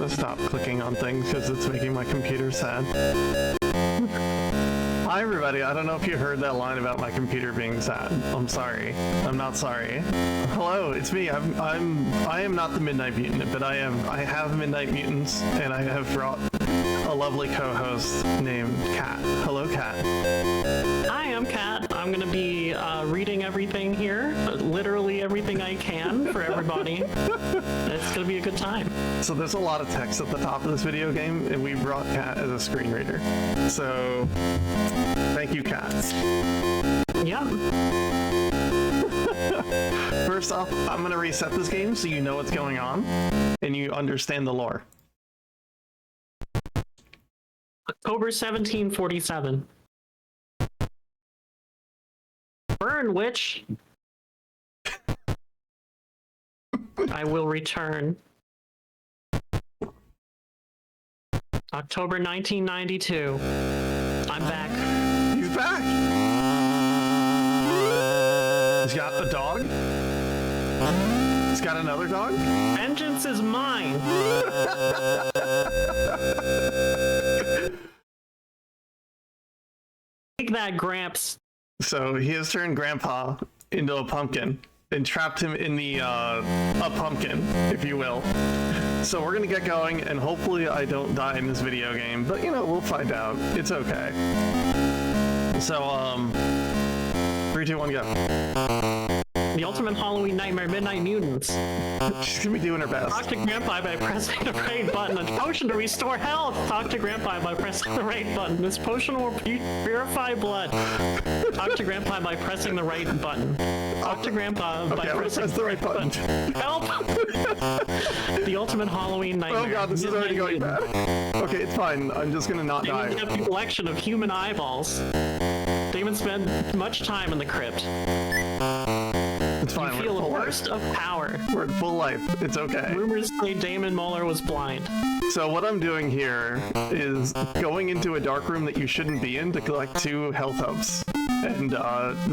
gonna stop clicking on things because it's making my computer sad. Hi everybody, I don't know if you heard that line about my computer being sad. I'm sorry. I'm not sorry. Hello, it's me. I am not the Midnight Mutant, but I have Midnight Mutants, and I have brought a lovely co-host named Kat. Hello, Kat. Hi, I'm Kat. I'm gonna be reading everything here, literally everything I can for everybody. It's gonna be a good time. So there's a lot of text at the top of this video game, and we brought Kat as a screen reader. So thank you, Kat. Yeah. First off, I'm going to reset this game so you know what's going on and you understand the lore. October 1747. Burn, witch! I will return. October 1992. I'm back. He's back! He's got a dog. He's got another dog. Vengeance is mine! Take that, Gramps. So he has turned Grandpa into a pumpkin and trapped him in the, a pumpkin, if you will. So we're gonna get going, and hopefully I don't die in this video game, but you know, we'll find out. It's okay. So, 3, 2, 1, go. The Ultimate Halloween Nightmare Midnight Mutants. She's gonna be doing her best. Talk to Grandpa by pressing the right button. A potion to restore health. Talk to Grandpa by pressing the right button. This potion will purify blood. Talk to Grandpa by pressing the right button. Talk to Grandpa by pressing the right button. Help! The Ultimate Halloween Nightmare. Oh god, this is already going bad. Okay, it's fine. I'm just gonna not die. They have a collection of human eyeballs. They haven't spent much time in the crypt. It's fine. You feel a burst of power. We're in full life. It's okay. Rumors say Damon Muller was blind. So what I'm doing here is going into a dark room that you shouldn't be in to collect 2 health hubs. And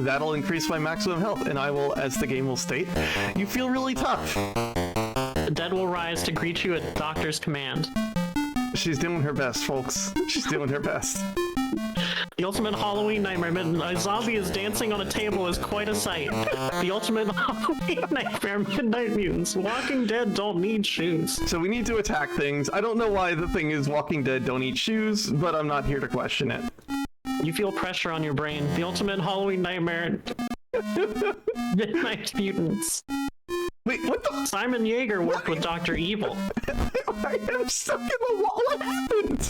that'll increase my maximum health, and I will, as the game will state, you feel really tough. The dead will rise to greet you at the doctor's command. She's doing her best, folks. She's doing her best. The Ultimate Halloween Nightmare. A zombie is dancing on a table is quite a sight. The Ultimate Halloween Nightmare Midnight Mutants. Walking Dead don't need shoes. So we need to attack things. I don't know why the thing is Walking Dead don't eat shoes, but I'm not here to question it. You feel pressure on your brain. The Ultimate Halloween Nightmare Midnight Mutants. Wait, what the? Simon Yeager worked with Dr. Evil. I am stuck in the wall. What happened?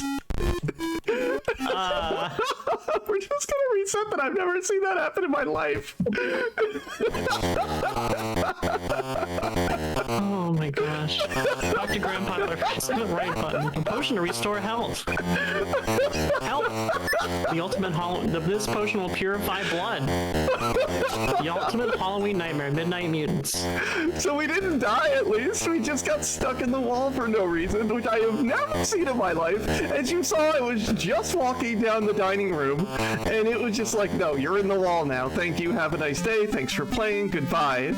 We're just gonna reset that. I've never seen that happen in my life. Oh my gosh. Talk to Grandpa by pressing the right button. A potion to restore health. Help! The Ultimate This potion will purify blood. The Ultimate Halloween Nightmare Midnight Mutants. So we didn't die, at least. We just got stuck in the wall for no reason, which I have never seen in my life. As you saw, I was just walking down the dining room, and it was just like, no, you're in the wall now. Thank you. Have a nice day. Thanks for playing. Goodbye.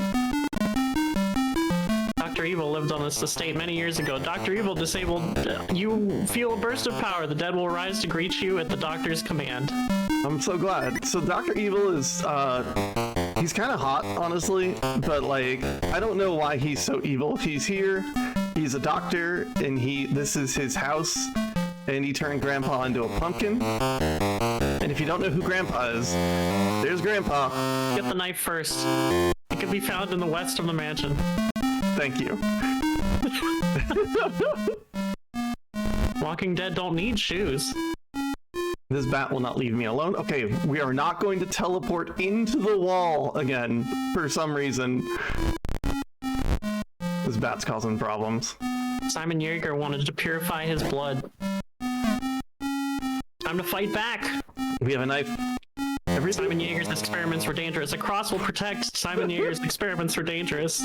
Dr. Evil lived on this estate many years ago. Dr. Evil disabled. You feel a burst of power. The dead will rise to greet you at the doctor's command. I'm so glad. So Dr. Evil is, he's kind of hot, honestly, but like, I don't know why he's so evil. He's here, he's a doctor, and this is his house, and he turned Grandpa into a pumpkin. And if you don't know who Grandpa is, there's Grandpa. Get the knife first. It can be found in the west of the mansion. Thank you. Walking Dead don't need shoes. This bat will not leave me alone. Okay, we are not going to teleport into the wall again for some reason. This bat's causing problems. Simon Yeager wanted to purify his blood. Time to fight back! We have a knife. Simon Yeager's experiments were dangerous. A cross will protect. Simon Yeager's experiments were dangerous.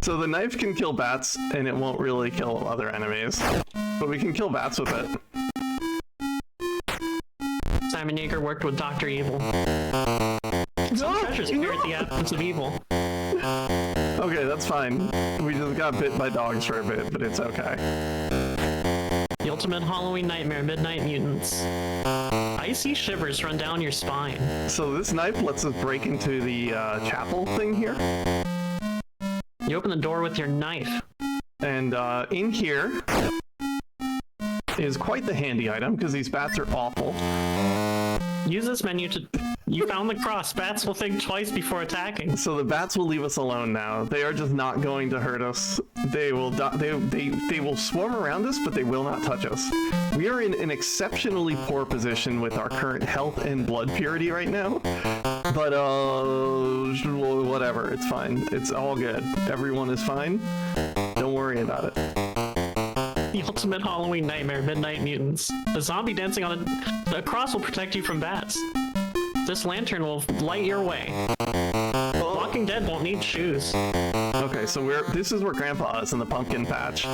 So the knife can kill bats, and it won't really kill other enemies. But we can kill bats with it. Simon Yeager worked with Dr. Evil. Some treasures appear at the absence of evil. Okay, that's fine. We just got bit by dogs for a bit, but it's okay. The ultimate Halloween nightmare, Midnight Mutants. Icy shivers run down your spine. So this knife lets us break into the chapel thing here. You open the door with your knife. And in here is quite the handy item, because these bats are awful. Use this menu to... You found the cross. Bats will think twice before attacking. So the bats will leave us alone now. They are just not going to hurt us. They will they will swarm around us, but they will not touch us. We are in an exceptionally poor position with our current health and blood purity right now. But whatever, it's fine. It's all good. Everyone is fine. Don't worry about it. The ultimate Halloween nightmare, Midnight Mutants. A zombie dancing on a cross will protect you from bats. This lantern will light your way. Walking Dead won't need shoes. Okay, so this is where Grandpa is in the pumpkin patch.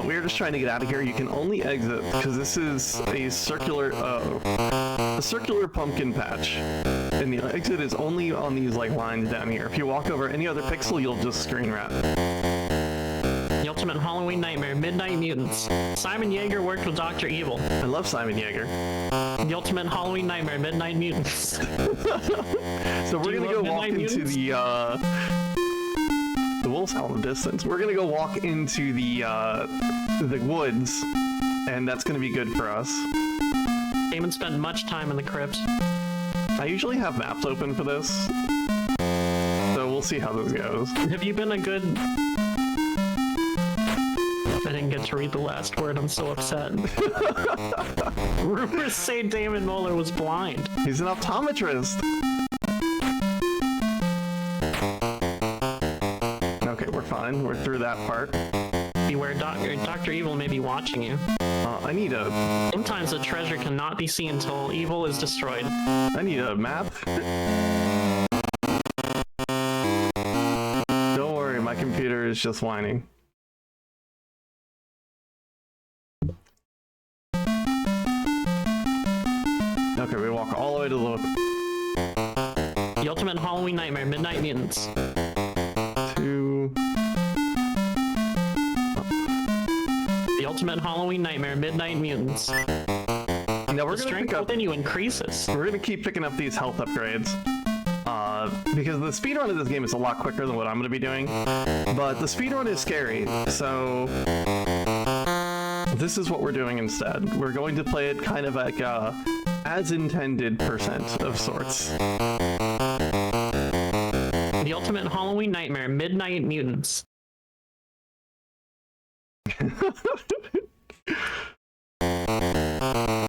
We're just trying to get out of here. You can only exit because this is a circular pumpkin patch, and the exit is only on these like lines down here. If you walk over any other pixel, you'll just screen wrap. The ultimate Halloween nightmare, Midnight Mutants. Simon Yeager worked with Dr. Evil. I love Simon Yeager. The ultimate Halloween nightmare, Midnight Mutants. So we're gonna go walk into the wolves out in the distance. We're gonna go walk into the woods, and that's gonna be good for us. Damon spent much time in the crypt. I usually have maps open for this, so we'll see how this goes. Have you been a good... I didn't get to read the last word, I'm so upset. Rumors say Damon Moeller was blind. He's an optometrist. Okay, we're fine. We're through that part. Beware, Dr. Evil may be watching you. I need a... Sometimes a treasure cannot be seen until evil is destroyed. I need a map. Don't worry, my computer is just whining. Okay, we walk all the way to the ultimate Halloween nightmare, Midnight Mutants. The ultimate Halloween nightmare, Midnight Mutants. Now we're the gonna strength within you increases. We're gonna keep picking up these health upgrades. Because the speedrun of this game is a lot quicker than what I'm gonna be doing. But the speedrun is scary, so this is what we're doing instead. We're going to play it kind of like as intended % of sorts. The ultimate Halloween nightmare, Midnight Mutants.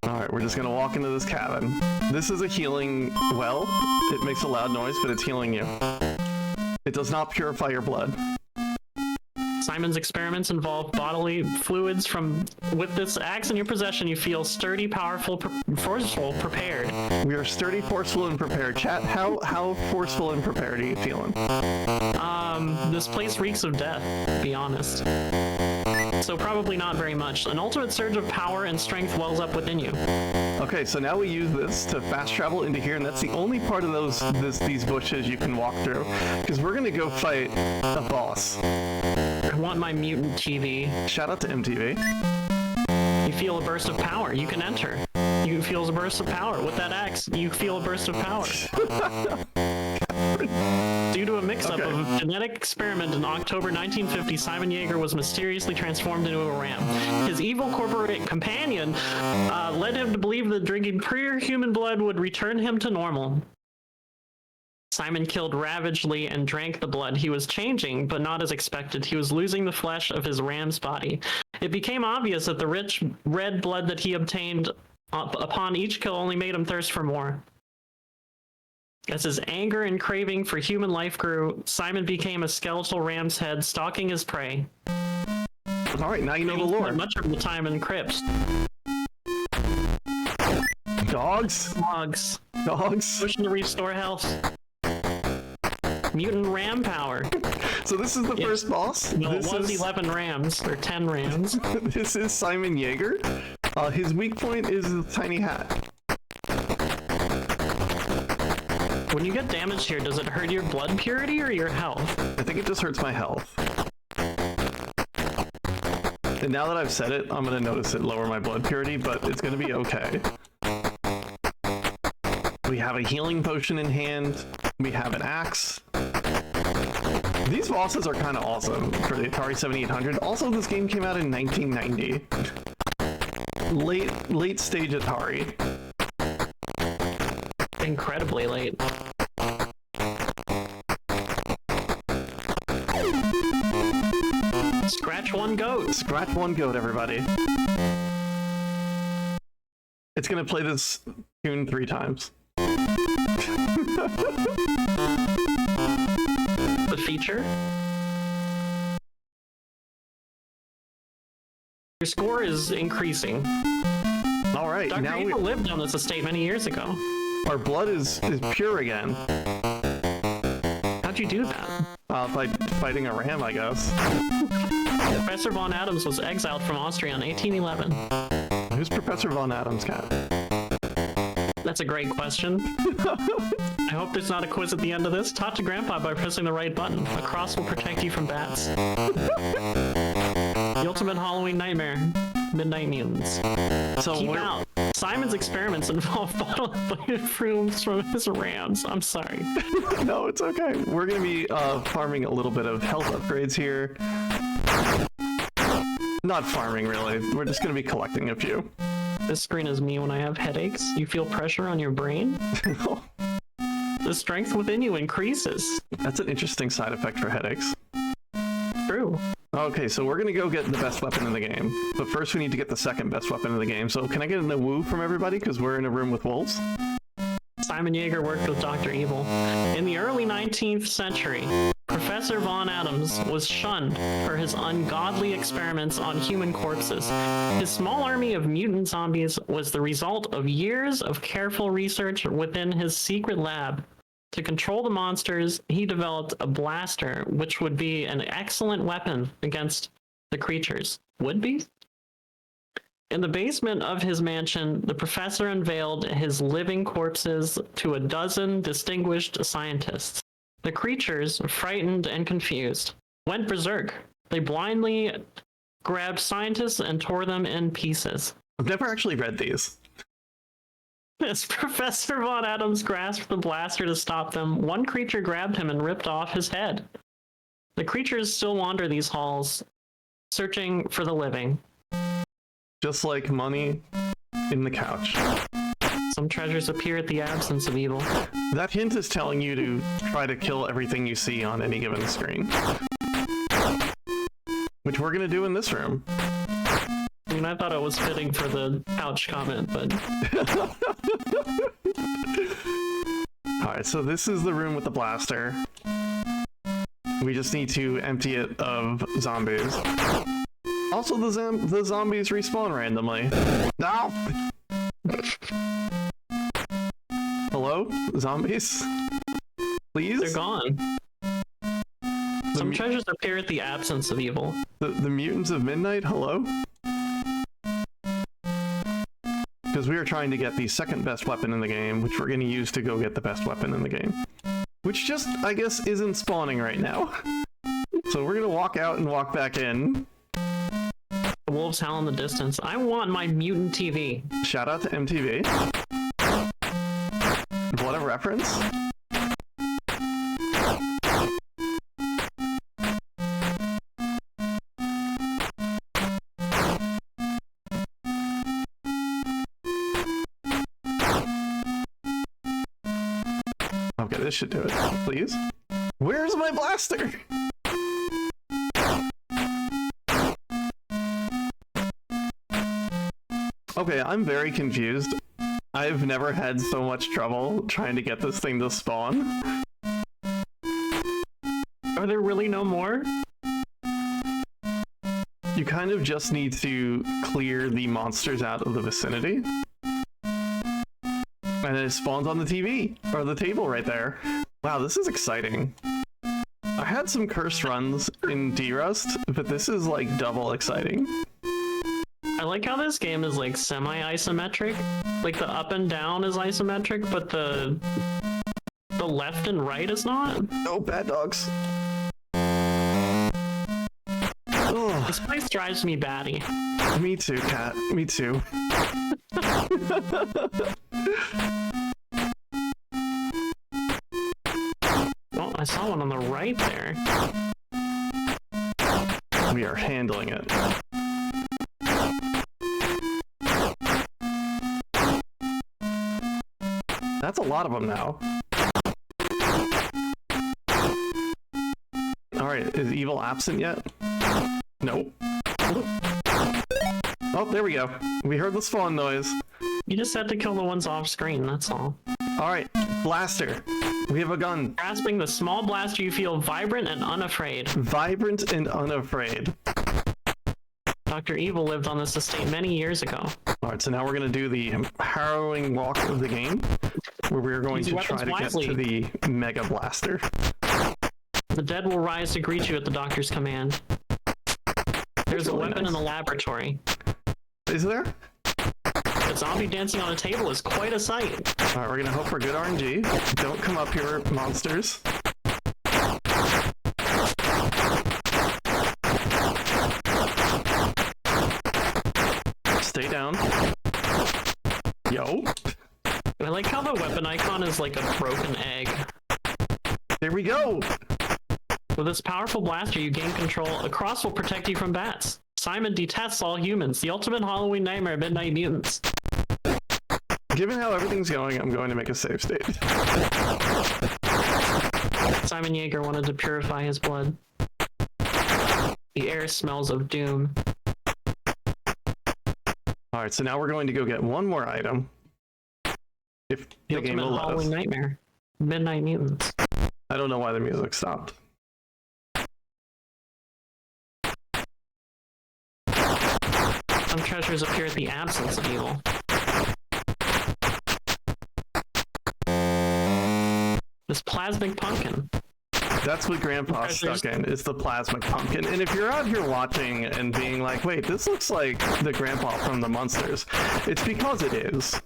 Alright, we're just gonna walk into this cabin. This is a healing well. It makes a loud noise, but it's healing you. It does not purify your blood. Simon's experiments involve bodily fluids with this axe in your possession, you feel sturdy, powerful, forceful, prepared. We are sturdy, forceful, and prepared. Chat, how forceful and prepared are you feeling? This place reeks of death, to be honest. So probably not very much. An ultimate surge of power and strength wells up within you. Okay, so now we use this to fast travel into here, and that's the only part of these bushes you can walk through, because we're gonna go fight a boss. I want my mutant TV. Shout out to MTV. You feel a burst of power. You can enter. You feel a burst of power. With that axe, you feel a burst of power. Due to a mix-up of a genetic experiment in October 1950, Simon Yeager was mysteriously transformed into a ram. His evil corporate companion led him to believe that drinking pure human blood would return him to normal. Simon killed ravagely and drank the blood. He was changing, but not as expected. He was losing the flesh of his ram's body. It became obvious that the rich red blood that he obtained upon each kill only made him thirst for more. As his anger and craving for human life grew, Simon became a skeletal ram's head, stalking his prey. All right, now you know the lore. Much of the time in crypts. Dogs? Dogs. Dogs? Pushing to restore health. Mutant ram power. So this is the first boss? No, this it was is... 11 rams, or 10 rams. This is Simon Yeager. His weak point is the tiny hat. When you get damaged here, does it hurt your blood purity or your health? I think it just hurts my health. And now that I've said it, I'm gonna notice it lower my blood purity, but it's gonna be okay. We have a healing potion in hand. We have an axe. These bosses are kind of awesome for the Atari 7800. Also, this game came out in 1990. Late stage Atari. Incredibly late. Scratch one goat. Scratch one goat, everybody. It's gonna play this tune 3 times. The feature. Your score is increasing. All right, Dr. now Evil lived on this estate many years ago. our blood is pure again. How'd you do that? By fighting a ram, I guess. Professor Von Adams was exiled from Austria in 1811. Who's Professor Von Adams, Kat? That's a great question. I hope there's not a quiz at the end of this. Talk to Grandpa by pressing the right button. A cross will protect you from bats. The ultimate Halloween nightmare. Midnight Mutants. So Keep out. Simon's experiments involve bottle-inflated fumes from his rams. I'm sorry. No, it's okay. We're gonna be farming a little bit of health upgrades here. Not farming, really. We're just gonna be collecting a few. This screen is me when I have headaches. You feel pressure on your brain? The strength within you increases. That's an interesting side effect for headaches. True. Okay, so we're gonna go get the best weapon in the game. But first we need to get the second best weapon in the game. So can I get a woo from everybody? Because we're in a room with wolves. Simon Yeager worked with Dr. Evil. In the early 19th century, Professor Von Adams was shunned for his ungodly experiments on human corpses. His small army of mutant zombies was the result of years of careful research within his secret lab. To control the monsters, he developed a blaster, which would be an excellent weapon against the creatures. Would be? In the basement of his mansion, the professor unveiled his living corpses to a dozen distinguished scientists. The creatures, frightened and confused, went berserk. They blindly grabbed scientists and tore them in pieces. I've never actually read these. As Professor Von Adams grasped the blaster to stop them, one creature grabbed him and ripped off his head. The creatures still wander these halls, searching for the living. Just like money in the couch. Some treasures appear at the absence of evil. That hint is telling you to try to kill everything you see on any given screen. Which we're gonna do in this room. I mean, I thought it was fitting for the couch comment, but... Alright, so this is the room with the blaster. We just need to empty it of zombies. Also, the zombies respawn randomly. No! Hello? Zombies? Please? They're gone. Some treasures appear at the absence of evil. The mutants of midnight? Hello? Because we are trying to get the second best weapon in the game, which we're going to use to go get the best weapon in the game. Which just, I guess, isn't spawning right now. So we're going to walk out and walk back in. The wolves howl in the distance. I want my mutant TV. Shout out to MTV. What a reference. Okay, this should do it. Please. Where's my blaster? Okay, I'm very confused. I've never had so much trouble trying to get this thing to spawn. Are there really no more? You kind of just need to clear the monsters out of the vicinity. And it spawns on the TV, or the table right there. Wow, this is exciting. I had some cursed runs in D-Rust, but this is like double exciting. I like how this game is like semi-isometric. Like the up and down is isometric, but the left and right is not. Oh, bad dogs. Oh, This place drives me batty. me too, Kat. Me too. Oh, I saw one on the right there. We are handling it. That's a lot of them now. Alright, is evil absent yet? Nope. Oh, there we go. We heard the spawn noise. You just had to kill the ones off screen, that's all. Alright, blaster. We have a gun. Grasping the small blaster, you feel vibrant and unafraid. Vibrant and unafraid. Dr. Evil lived on this estate many years ago. Alright, so now we're going to do the harrowing walk of the game, where we're going Use to your try to weapons get to wisely. the Mega Blaster. The dead will rise to greet you at the doctor's command. There's a really weapon nice. in the laboratory. Is there? A zombie dancing on a table is quite a sight. Alright, we're going to hope for good RNG. Don't come up here, monsters. Stay down. Yo. I like how the weapon icon is like a broken egg. There we go. With this powerful blaster, you gain control. A cross will protect you from bats. Simon detests all humans. The ultimate Halloween nightmare of Midnight Mutants. Given how everything's going, I'm going to make a save state. Simon Yeager wanted to purify his blood. The air smells of doom. Alright, so now we're going to go get one more item. If The the game ultimate will let us. Halloween nightmare. Midnight Mutants. I don't know why the music stopped. Some treasures appear at the absence of evil. This plasmic pumpkin. That's what Grandpa's stuck in, is the plasmic pumpkin. And if you're out here watching and being like, wait, this looks like the Grandpa from the Munsters, it's because it is.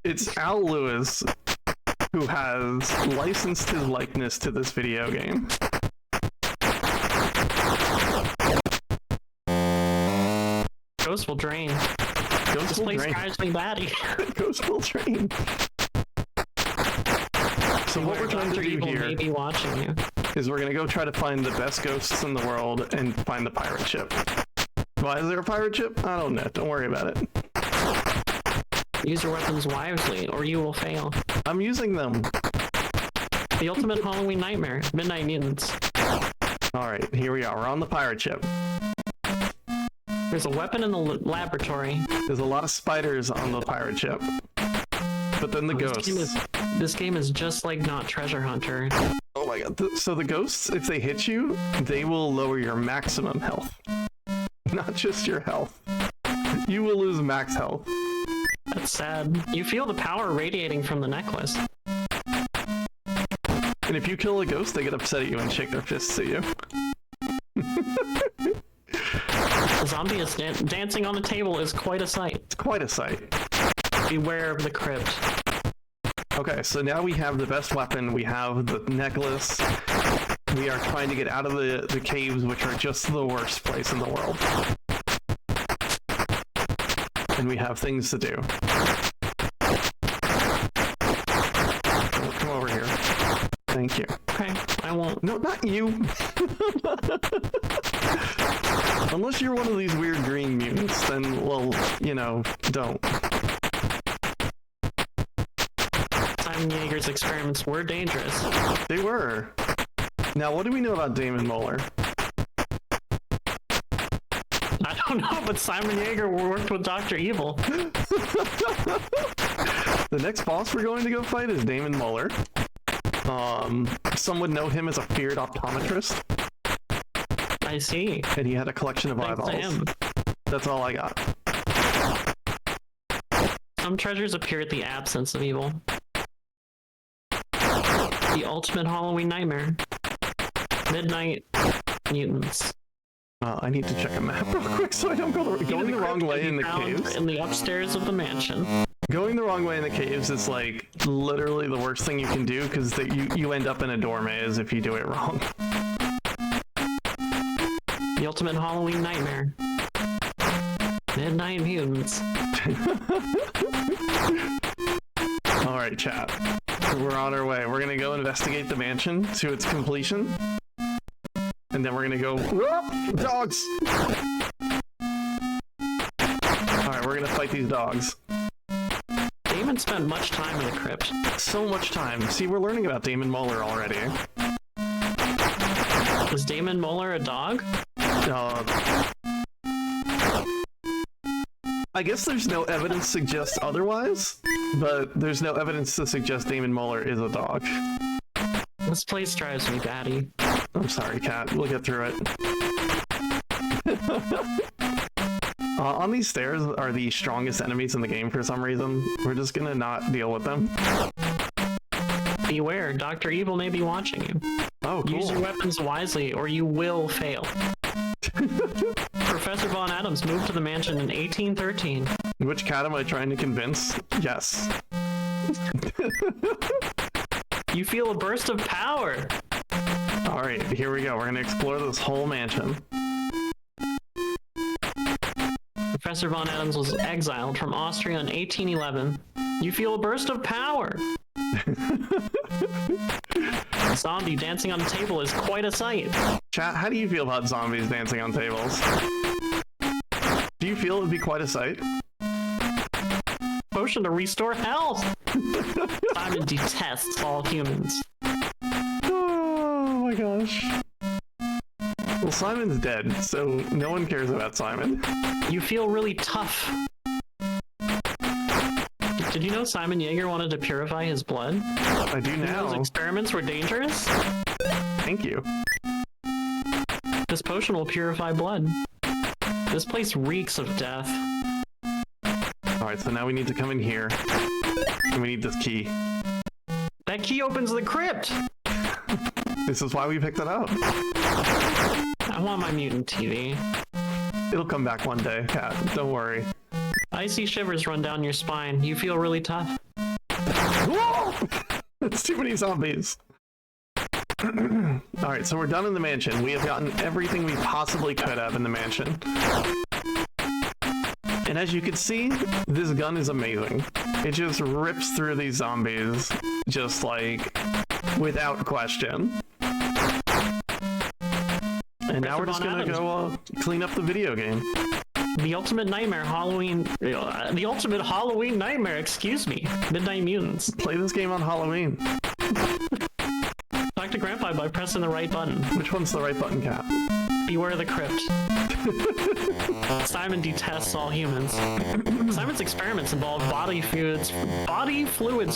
It's Al Lewis who has licensed his likeness to this video game. Ghost will drain. Ghost This will place drain. drives me batty. Ghost will drain. So what we're trying to Dr. do Evil here may be watching you. is we're gonna go try to find the best ghosts in the world and find the pirate ship. Why is there a pirate ship? I don't know. Don't worry about it. Use your weapons wisely, or you will fail. I'm using them. The ultimate Halloween nightmare. Midnight Mutants. Alright, here we are. We're on the pirate ship. There's a weapon in the laboratory. There's a lot of spiders on the pirate ship. But then the ghosts. This game is just like not Treasure Hunter. Oh my god. So the ghosts, if they hit you, they will lower your maximum health. Not just your health. You will lose max health. That's sad. You feel the power radiating from the necklace. And if you kill a ghost, they get upset at you and shake their fists at you. The zombie is dancing on the table is quite a sight. It's quite a sight. Beware of the crypt. Okay, so now we have the best weapon. We have the necklace. We are trying to get out of the caves, which are just the worst place in the world. And we have things to do. Come over here. Thank you. Okay, I won't. No, not you. Unless you're one of these weird green mutants, then, well, you know, don't. Simon Yeager's experiments were dangerous. They were. Now, what do we know about Damon Moeller? I don't know, but Simon Yeager worked with Dr. Evil. The next boss we're going to go fight is Damon Moeller. Some would know him as a feared optometrist, I see. and he had a collection of Thanks to eyeballs. him. That's all I got. Some treasures appear at the absence of evil. The ultimate Halloween nightmare. Midnight Mutants. I need to check a map real quick so I don't go going the wrong way in the caves. In the upstairs of the mansion. Going the wrong way in the caves is like literally the worst thing you can do because you end up in a door maze if you do it wrong. The ultimate Halloween nightmare. Midnight Mutants. Alright, chat. We're on our way. We're gonna go investigate the mansion to its completion. And then we're gonna go... Whoop! Dogs! Alright, we're gonna fight these dogs. Damon spent much time in the crypt. So much time. See, we're learning about Damon Moeller already. Was Damon Moeller a dog? I guess there's no evidence to suggest otherwise, but there's no evidence to suggest Damon Moeller is a dog. This place drives me batty. I'm sorry, Kat. We'll get through it. On these stairs are the strongest enemies in the game for some reason. We're just gonna not deal with them. Beware, Dr. Evil may be watching you. Oh, cool. Use your weapons wisely or you will fail. Professor Von Adams moved to the mansion in 1813. Which cat am I trying to convince? Yes. You feel a burst of power. Alright, here we go. We're gonna explore this whole mansion. Professor Von Adams was exiled from Austria in 1811. You feel a burst of power. A zombie dancing on a table is quite a sight. Chat, how do you feel about zombies dancing on tables? Do you feel it would be quite a sight? Potion to restore health. Simon detests all humans. Oh my gosh. Well, Simon's dead, so no one cares about Simon. You feel really tough. Did you know Simon Yeager wanted to purify his blood? I do now. Those experiments were dangerous? Thank you. This potion will purify blood. This place reeks of death. Alright, so now we need to come in here. And we need this key. That key opens the crypt! This is why we picked it up. I want my mutant TV. It'll come back one day, Kat. Don't worry. Icy shivers run down your spine. You feel really tough. Whoa! It's too many zombies. Alright, so we're done in the mansion. We have gotten everything we possibly could have in the mansion. And as you can see, this gun is amazing. It just rips through these zombies, just like, without question. And now we're just gonna go clean up the video game. The ultimate nightmare Halloween... the ultimate Halloween nightmare, excuse me. Midnight Mutants. Play this game on Halloween. Talk to Grandpa by pressing the right button. Which one's the right button, Kat? Beware the crypt. Simon detests all humans. Simon's experiments involve body fluids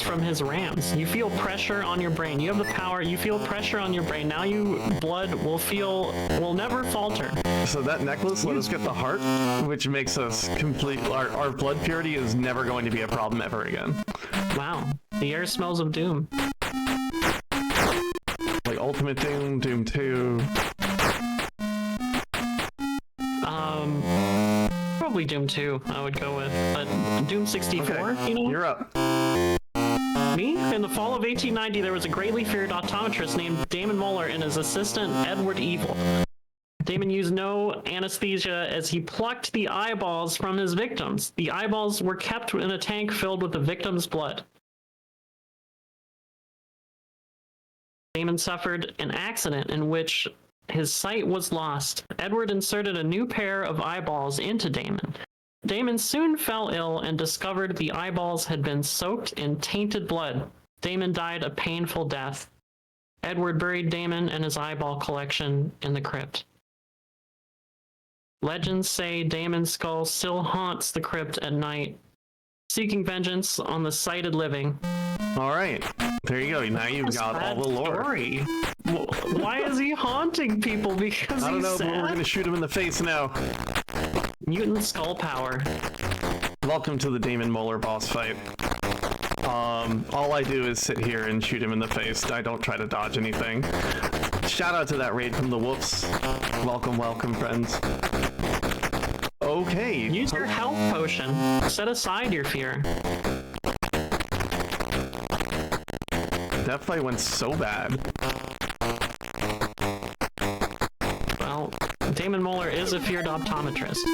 from his rams. You feel pressure on your brain. You have the power. You feel pressure on your brain. Now blood will never falter. So that necklace let us get the heart, which makes us complete. Our blood purity is never going to be a problem ever again. Wow. The air smells of doom. Like Ultimate Doom, Doom 2. Probably Doom 2, I would go with. But Doom 64, okay, you know? You're up. Me? In the fall of 1890, there was a greatly feared optometrist named Damon Moeller and his assistant, Edward Evil. Damon used no anesthesia as he plucked the eyeballs from his victims. The eyeballs were kept in a tank filled with the victim's blood. Damon suffered an accident in which his sight was lost. Edward inserted a new pair of eyeballs into Damon. Damon soon fell ill and discovered the eyeballs had been soaked in tainted blood. Damon died a painful death. Edward buried Damon and his eyeball collection in the crypt. Legends say Damon's skull still haunts the crypt at night, seeking vengeance on the sighted living. All right, there you go. Now you've got all the lore. Story. Why is he haunting people? Because I don't know, sad? but we're gonna shoot him in the face now. Mutant skull power. Welcome to the Damon Moeller boss fight. All I do is sit here and shoot him in the face. I don't try to dodge anything. Shout out to that raid from the Wolves. Welcome, welcome, friends. Okay. Use your health potion. Set aside your fear. That fight went so bad. Well, Damon Moeller is a feared optometrist.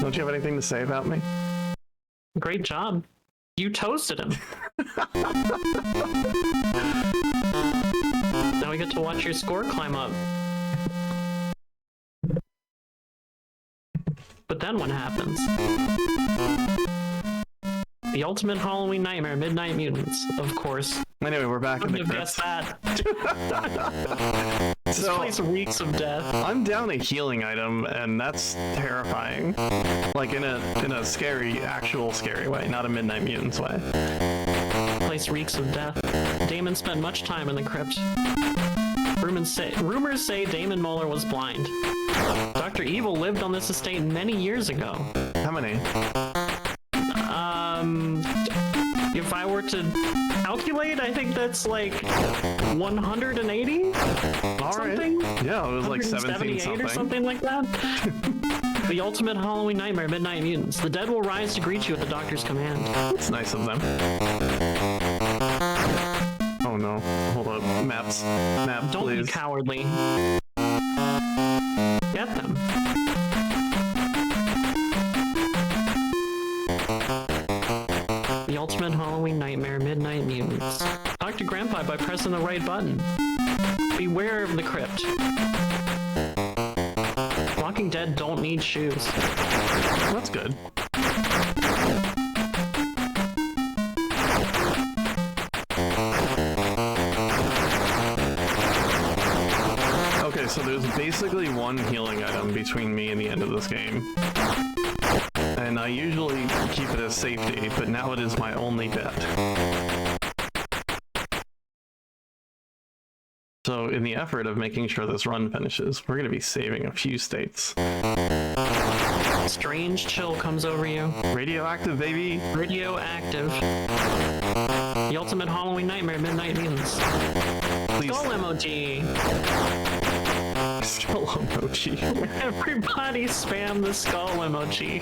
Don't you have anything to say about me? Great job. You toasted him. Now we get to watch your score climb up. But then what happens? The ultimate Halloween nightmare, Midnight Mutants, of course. Anyway, we're back in the Couldn't have crypt. guessed that. This place reeks of death. I'm down a healing item, and that's terrifying. Like in a scary, actual scary way, not a Midnight Mutants way. This place reeks of death. Damon spent much time in the crypt. Rumors say Damon Moeller was blind. Dr. Evil lived on this estate many years ago. How many? If I were to calculate, I think that's like 180? All right. Something? Yeah, it was like 17 something. Or something like that. The ultimate Halloween nightmare, Midnight Mutants. The dead will rise to greet you at the doctor's command. That's nice of them. Oh no. Hold up. Maps. Map, Don't please. be cowardly. Get them. The ultimate Halloween nightmare, Midnight Mutants. Talk to Grandpa by pressing the right button. Beware of the crypt. Walking Dead don't need shoes. That's good. Okay, so there's basically one healing item between me and the end of this game. And I usually keep it as safety, but now it is my only bet. So in the effort of making sure this run finishes, we're going to be saving a few states. Strange chill comes over you. Radioactive, baby! Radioactive. The ultimate Halloween nightmare, Midnight Mutants. Please. Skull emoji. Skull emoji. Everybody spam the skull emoji.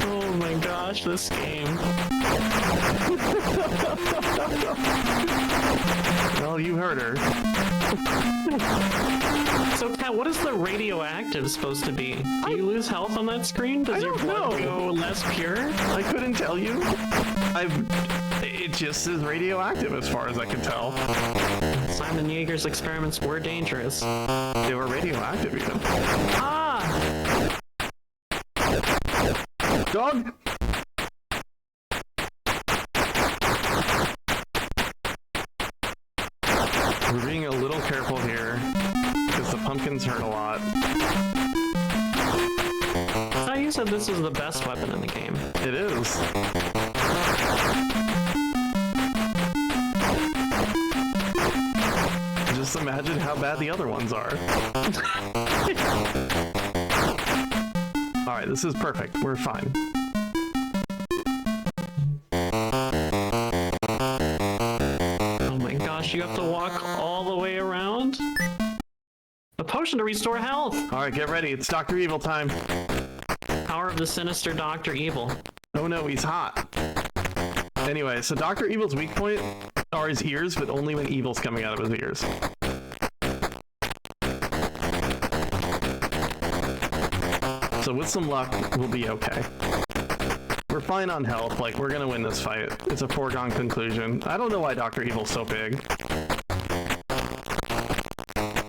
Oh my gosh, this game. Well, you heard her. So, Kat, what is the radioactive supposed to be? Do you lose health on that screen? Does your blood go less pure? I couldn't tell you. It just is radioactive as far as I can tell. Simon Yeager's experiments were dangerous. They were radioactive even. Ah! Dog! We're being a little careful here, because the pumpkins hurt a lot. I thought you said this is the best weapon in the game. It is. Just imagine how bad the other ones are. Alright, this is perfect. We're fine. Oh my gosh, you have to walk all the way around? A potion to restore health! Alright, get ready. It's Dr. Evil time. Power of the sinister Dr. Evil. Oh no, he's hot. Anyway, so Dr. Evil's weak point are his ears, but only when evil's coming out of his ears. So with some luck, we'll be okay. We're fine on health, like, we're gonna win this fight. It's a foregone conclusion. I don't know why Dr. Evil's so big.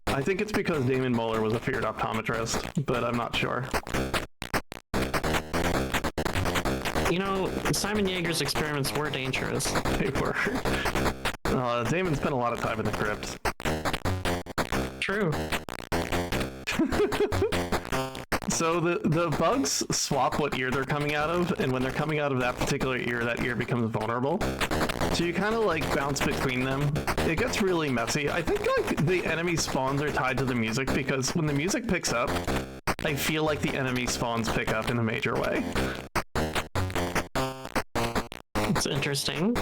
I think it's because Damon Moeller was a feared optometrist, but I'm not sure. You know, Simon Yeager's experiments were dangerous. They were. Damon spent a lot of time in the crypt. True. So the bugs swap what ear they're coming out of, and when they're coming out of that particular ear, that ear becomes vulnerable. So you kind of like bounce between them. It gets really messy. I think like the enemy spawns are tied to the music, because when the music picks up, I feel like the enemy spawns pick up in a major way. It's interesting.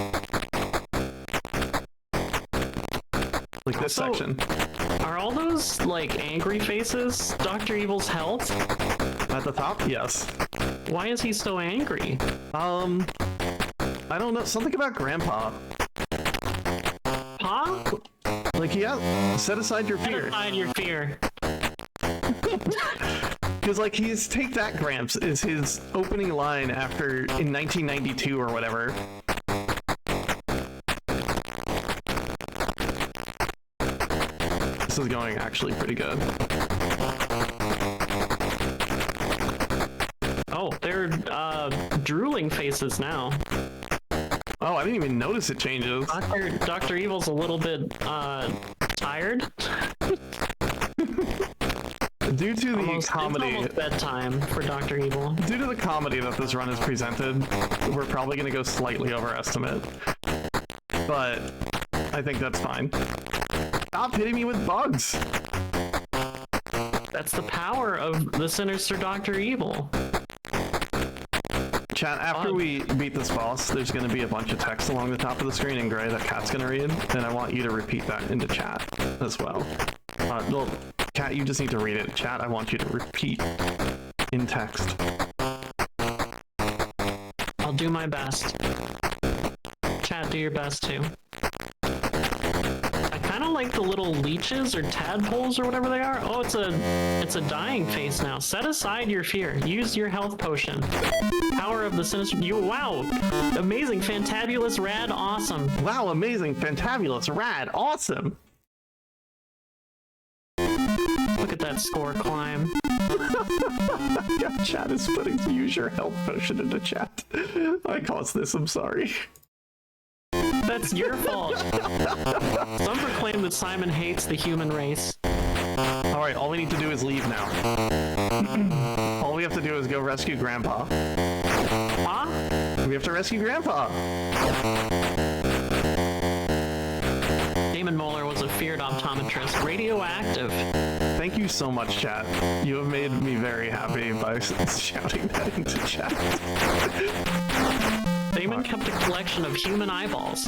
Like this Also, section. Are all those, like, angry faces Dr. Evil's health? At the top? Yes. Why is he so angry? I I don't know, something about Grandpa. Huh? Like, yeah, set aside your Set fear. aside your fear. Because, like, his Take That, Gramps is his opening line after, in 1992 or whatever. This is going actually pretty good. Oh, they're drooling faces now. Oh, I didn't even notice it changes. Dr. Evil's a little bit tired. Due to the comedy, it's almost bedtime for Dr. Evil. Due to the comedy that this run is presented, we're probably going to go slightly over estimate. But I think that's fine. Stop hitting me with bugs! That's the power of the sinister Dr. Evil. Chat, after we beat this boss, there's going to be a bunch of text along the top of the screen in gray that Kat's going to read, and I want you to repeat that into chat as well. Well, Kat, you just need to read it. Chat, I want you to repeat in text. I'll do my best. Chat, do your best too. I kind of like the little leeches or tadpoles or whatever they are. Oh, it's a dying face now. Set aside your fear. Use your health potion. Power of the sinister. Wow, amazing, fantabulous, rad, awesome. Wow, amazing, fantabulous, rad, awesome. Look at that score climb. Yeah, chat is putting use your health potion into chat. I caused this, I'm sorry. That's your fault. Some proclaim that Simon hates the human race. Alright, all we need to do is leave now. All we have to do is go rescue Grandpa. Huh? We have to rescue Grandpa! Damon Moeller was a feared optometrist. Radioactive. Thank you so much, chat. You have made me very happy by shouting that into chat. Damon kept a collection of human eyeballs.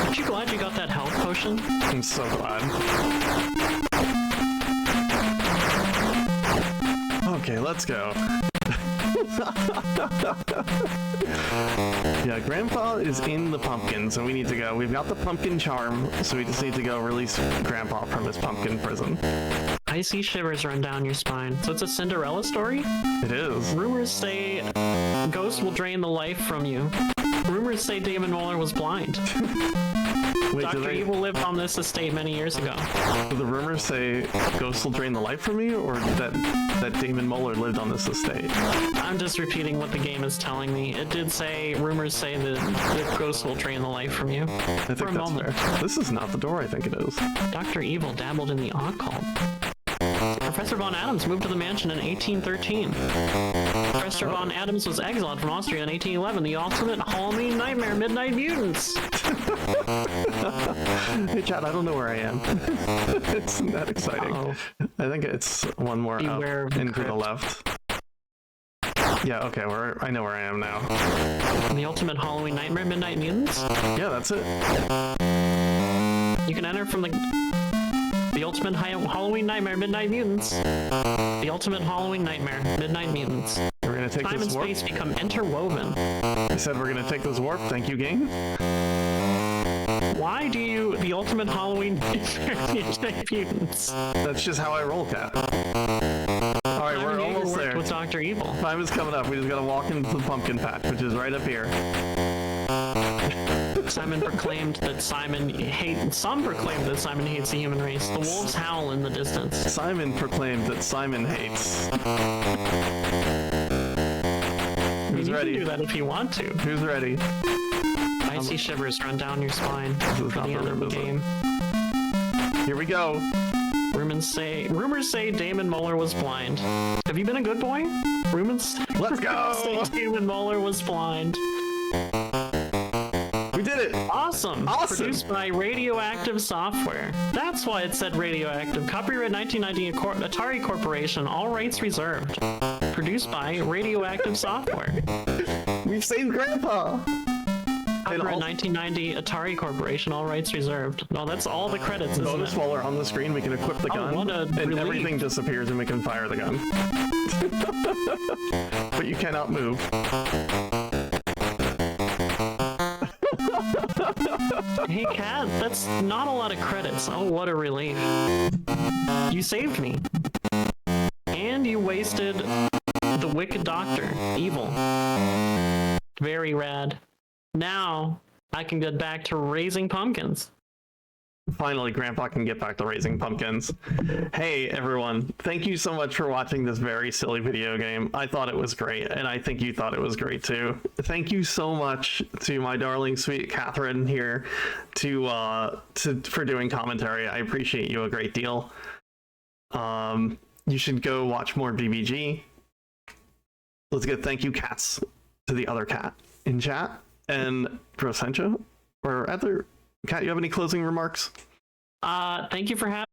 Aren't you glad you got that health potion? I'm so glad. Okay, let's go. Yeah, Grandpa is in the pumpkin, so we need to go. We've got the pumpkin charm, so we just need to go release Grandpa from his pumpkin prison. Icy shivers run down your spine. So it's a Cinderella story? It is. Rumors say ghosts will drain the life from you. Rumors say Damon Moeller was blind. Wait, Dr. Evil lived on this estate many years ago. Do the rumors say ghosts will drain the life from you, or that Damon Moeller lived on this estate? I'm just repeating what the game is telling me. It did say, rumors say that ghosts will drain the life from you. I think For a that's moment. fair. This is not the door I think it is. Dr. Evil dabbled in the occult. Professor Von Adams moved to the mansion in 1813. Professor Von Adams was exiled from Austria in 1811. The ultimate Halloween nightmare, Midnight Mutants. Hey chat, I don't know where I am. It's not that exciting. Uh-oh. I think it's one more Beware up of the and to the crypt. left. Yeah, okay, I know where I am now. The ultimate Halloween nightmare, Midnight Mutants. Yeah, that's it. You can enter from the ultimate Halloween nightmare, Midnight Mutants. The ultimate Halloween nightmare, Midnight Mutants. We're gonna take Time and this warp. space become interwoven. I said we're gonna take this warp. Thank you, game. Why do you the ultimate Halloween nightmare, Midnight Mutants? That's just how I roll, Cat. Alright, we're almost there. With Dr. Evil. Time is coming up. We just gotta walk into the pumpkin patch, which is right up here. Simon proclaimed that some proclaimed that Simon hates the human race. The wolves howl in the distance. Simon proclaimed that Simon hates. Who's You ready? can do that if you want to. Who's ready? Icy shivers run down your spine This is for not the the end of the room, is it? game. Here we go. Rumors say Damon Moeller was blind. Have you been a good boy? Rumors Let's go. say Damon Moeller was blind. We did it. Awesome. Awesome. Produced by Radioactive Software. That's why it said Radioactive. Copyright 1990 Atari Corporation. All rights reserved. Produced by Radioactive Software. We've saved Grandpa. Copyright 1990 Atari Corporation. All rights reserved. No, that's all the credits, isn't Notice it? while we're on the screen, we can equip the gun, what a and relief. everything disappears, and we can fire the gun. But you cannot move. Hey, Kat, that's not a lot of credits. Oh, what a relief. You saved me. And you wasted the Wicked Doctor. Evil. Very rad. Now, I can get back to raising pumpkins. Finally, Grandpa can get back to raising pumpkins. Hey, everyone. Thank you so much for watching this very silly video game. I thought it was great, and I think you thought it was great, too. Thank you so much to my darling, sweet Catherine here for doing commentary. I appreciate you a great deal. You should go watch more BBG. Let's get thank you cats to the other cat in chat. And Prosencho, or other Kat, you have any closing remarks? Thank you for having